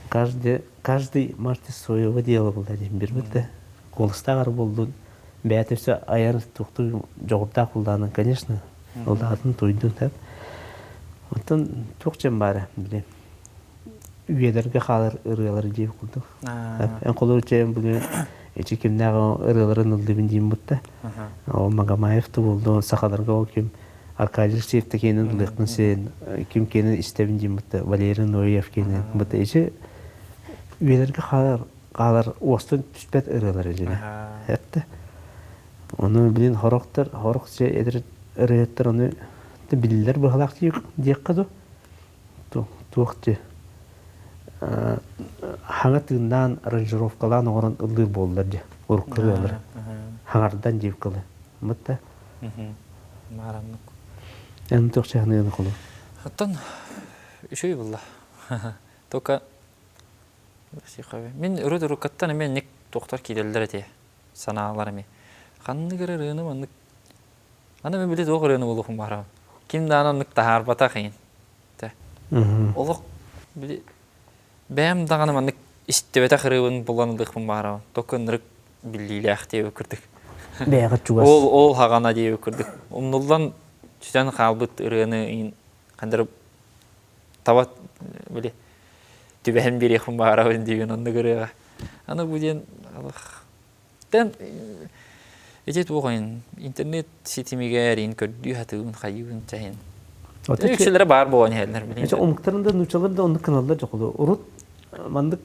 Каждый может своего дела был один бирбитте. Колыстагар болду. Бәтесе аяр токту жогорда кулданын, конечно. Олдатын тойдун тап. Оттан токчем бары биле. Үйедерге халар ырылар деп кулду. Эн колорчем бүгүн эчи кимнага ырыларын ылдыбын дейм бутта. О Магомаевту болду, Сахаларга о ким Аркадий Севте кенен ылыкын сен, ким кенен истебин дейм бутта. Валерий Ноев кенен бутта. Эчи үйедерге халар остын түспет ырылар эжене. Хетте. Onu bilin horokça edir ırıttır onu bilirler bu halak diyek kadu. Tuğçı. Hangatından aranjirovkalan oran ıldır bollar diye. Urkırıyorlar. Hangardan diyek kalı. Mutta. Maramlık. En tuğçı hanıyını kolu. Hatta şey valla. Toka мен өрөд урукаттан мен ник доктор киделдер эти санааларымы. Ханны гырырыны мандык. Аны мен билет огырыны болухум барам. Кимде ананнык тахар бата кыйын. Те. Олок биле бәм даганы мандык истебете кырыбын булганлыкмын барам. Токынрык биллилях деп өкүрдүк. Бәгы чугас. Ол хагана деп өкүрдүк. Умнулдан түтен калбыт ырыны кандырып табат биле түбәһен бирехим барабын деген онны көрөга. Аны буден Аллах. Тен эти тугын интернет сетимиге рин көрдү хатыгын хайын чайын. Өксөлөр бар болгон хелер билем. Эче омуктарында нучаларда онны каналдар жокулу. Урут мандык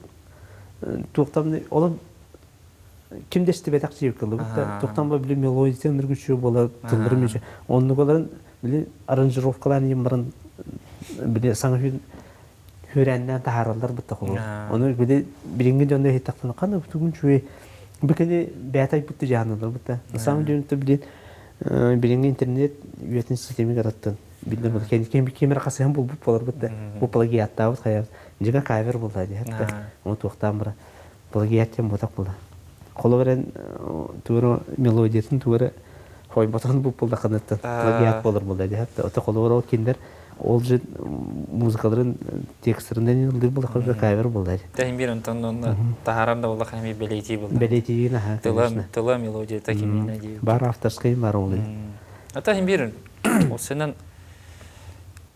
туктамды олар кимдешти бетак жеп кылды. Туктамба биле мелодия ныргычы болот, тылдырмыйчы. Онны боларын биле аранжировкаларын ембарын биле саңы хүрәннән тахаралдар бутта кылу. Оны биле биринге жонда хеттактан каны бүтүн чуй бекене бәтай бутты жанылар бутта. На самом деле биле биринге интернет үетин системага раттан. Биле бул камера касыган бул болор бутта. Бу плагиаттаа бут кая. Жига кавер булды хатта. Оны токтан бара. Плагиаттан ботак булды. Коло берен тура мелодиясын тура хой ботан бу булды канатта. Плагиат болор булды хатта. Ото коло бара киндер ол же музыкаларын текстеринен ылдыр булды кавер булды. Тәһин бир онтон тахаранда булды хами белети булды. Белетине ха. Тыла мелодия такимина ди. Бар авторский бар ол. Тәһин бир ол сенен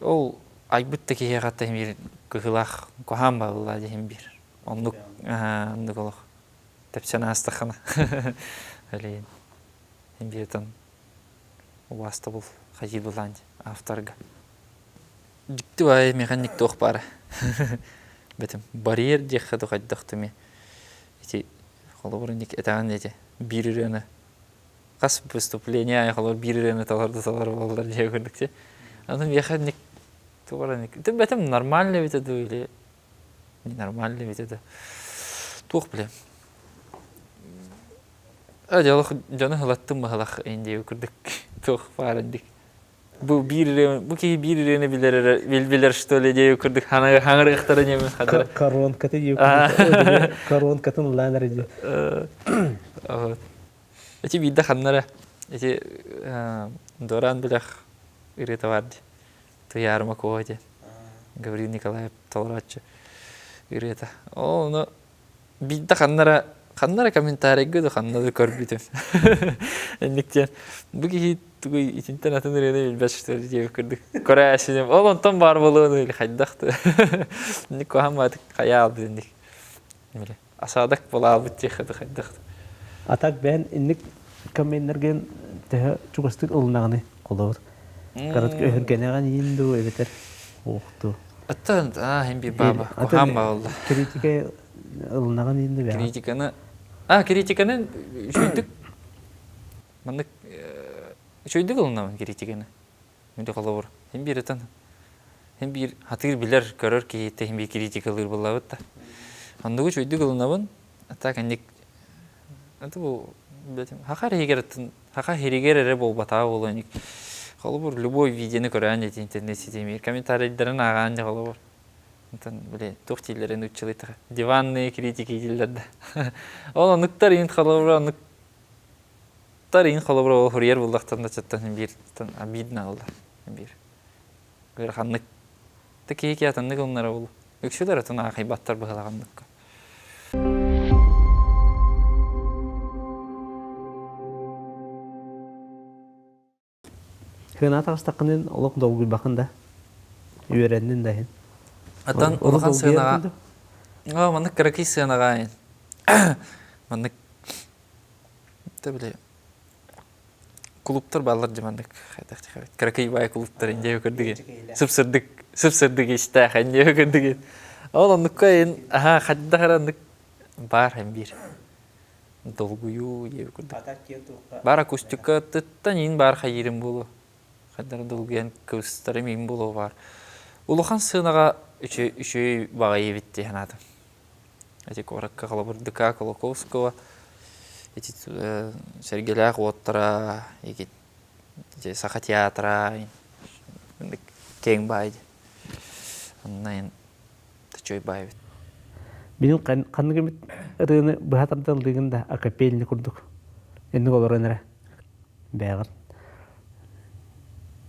ол айбытты ки хагатта бир кыгылах кохам булды дихим бир. Онлук онлук олох. Тепсена астахана. Алин. Биртон уаста бул хаҗи буланди авторга. Диктуай механик тох пара. Бетем барьер дихе до хаддахтыми. Эти холоборник этаган эти бирүрөне. Кас выступление холор бирүрөне талар болдур деп көрдүк те. Аны механик товарник. Ты бетем нормально ведь это или ненормально ведь это. Тох билем. Ажалык жана халаттым махалак инде көрдүк. Тох парандик. bu bir bilir что ли diye kırdık. Hangi ihtara ne mi kadar. Коронкаты yok. Коронкатын ланар иде. Evet. Эти bir de hanlara. Эти Доран билах ирета vardı. То ярма коде. Говорит Николай Толратчы. Ирета. О, ну bir de hanlara комментарий gördü hanları көрбүтüm. Эндиктен bu ki тугай интернеттен рене билбеш что диye кырдык. Көрәсинем. Ол онтон бар болуunu или хайдакты. Ник хамат каял дендик. Миле. Асадак була бит тихады хайдакты. Атак бен инник комментарген те чугастык ылнаганы колор. Карат көргенеган инду эбетер. Окту. Аттан хем би баба. Хам болду. Критика ылнаган инду бе. Критиканы шөйдүк. Мандык шөйдүк ылнамын критиканы. Менде колор. Хем биретен. Хем бир хатыр билер көрөр ки хем би критикалар булабыт да. Андыгы шөйдүк ылнамын. Атак анник это бетим хакар херигере болбата болоник. Холбур любой видеоны көрән ете интернетте демир. Комментарийлерин аган да холбур. Антан биле токтилерин үчелет. Диванные критики дилдерде. Ол нуктар ин холбур тарин холбур хурьер булдактан да чаттан бир обидно болду. Бир. Гөр ханнык такие киятанны гылнара болду. Өкшөлөр атан агайбаттар багалагандык. Хына тагыстакын олок долгуй бакында. Үйрәндин да хен. Атан улхан сыйнага. Мандык караки сыйнага. Мандык табиле. Клубтар баллар жамандык. Караки бай клубтар инде көрдүг. Сыпсырдык иште ханде көрдүг. Ол нуккайын хадда харандык бар хем бир. Долгую ев көрдүг. Бар акустика тыттан бар хайырым болу. Хаддар долгуян көстөрүм ин болу бар. Улухан сыйнага үчөй бага ебитти ханады. Эти коракка Колобурдыка, Колоковского, эти Сергеляк оттара, эти Саха театра, кең байды. Аннайын тычой байбит. Бинин канныгымит ырыны быхатардылдыгында акапельни курдук. Энди олор энере. Бәгыр.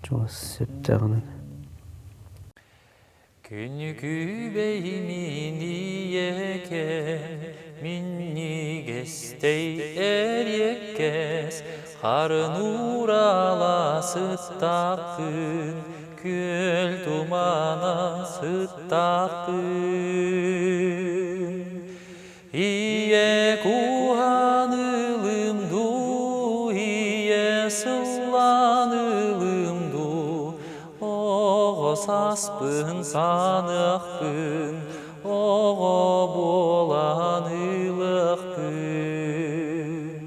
Чоғыз сөптәғынан. Күнүгү беймини еке, минни гестей эреккес, харын урала сыттақын, күл тумана сыттақын. Ие куханылымду, ие сыланылымду, саспын санықпын, оғы боланылықпын.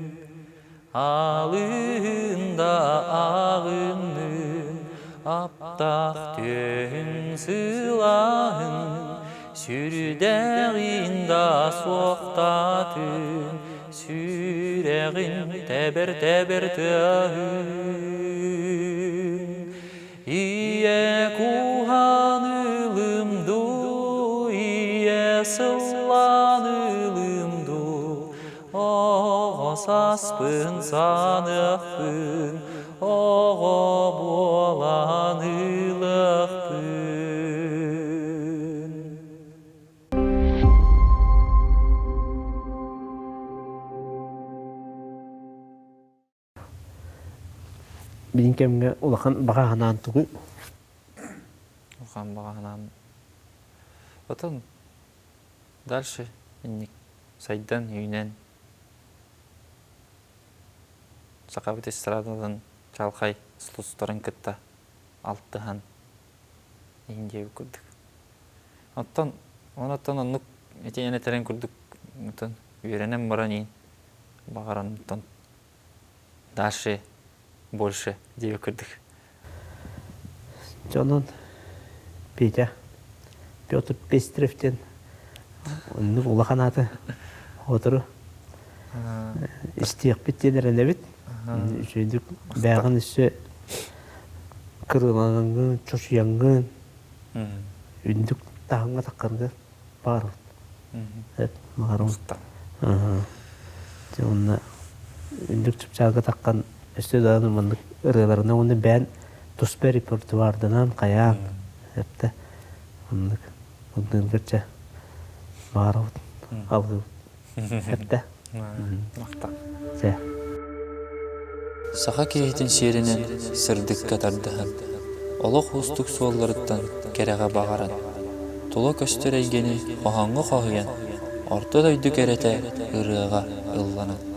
Алында ағынның, аптақ төн сылағын, сүрдәғинда соқтатын, сүрәғин тәбір тәуін. Ие куханылымду, ие сыланылымду, оғы саспын санықпын, оғы боланылықпын. Бин кемге улахан багаганан тугу. Улахан багаганан. Потом дальше инник сайдан үйнен Сакабыт эстрададан чалкай слустарын кытта алтыхан инде көрдүк. Оттон онук этене терен көрдүк. Оттон үйренем баранин багаран оттон дальше больше деп көрдүк. Жонон Петя Петр Пестревтен онны улахан аты отуру истиек биттелер энебит. Üçüncü bäğin işi кырылаңын, чошуяңын, үндүк тағыңа таққанды бар. Мағарым. Онна үндүк чыпчаға таққан өсті дағының мандық ырыларына оны бән тұспе репертуардынан қаяқ. Әпті. Мандық. Онның бірче бар. Алғы. Әпті. Мақта. Сә. Саха кейтін серінен сырдық катардығын. Олық ұстық суалларыттан кереға бағаран. Тұлы көстер әйгені қоғанғы қоғыян. Орты дөйді керете ұрыға ұлланын.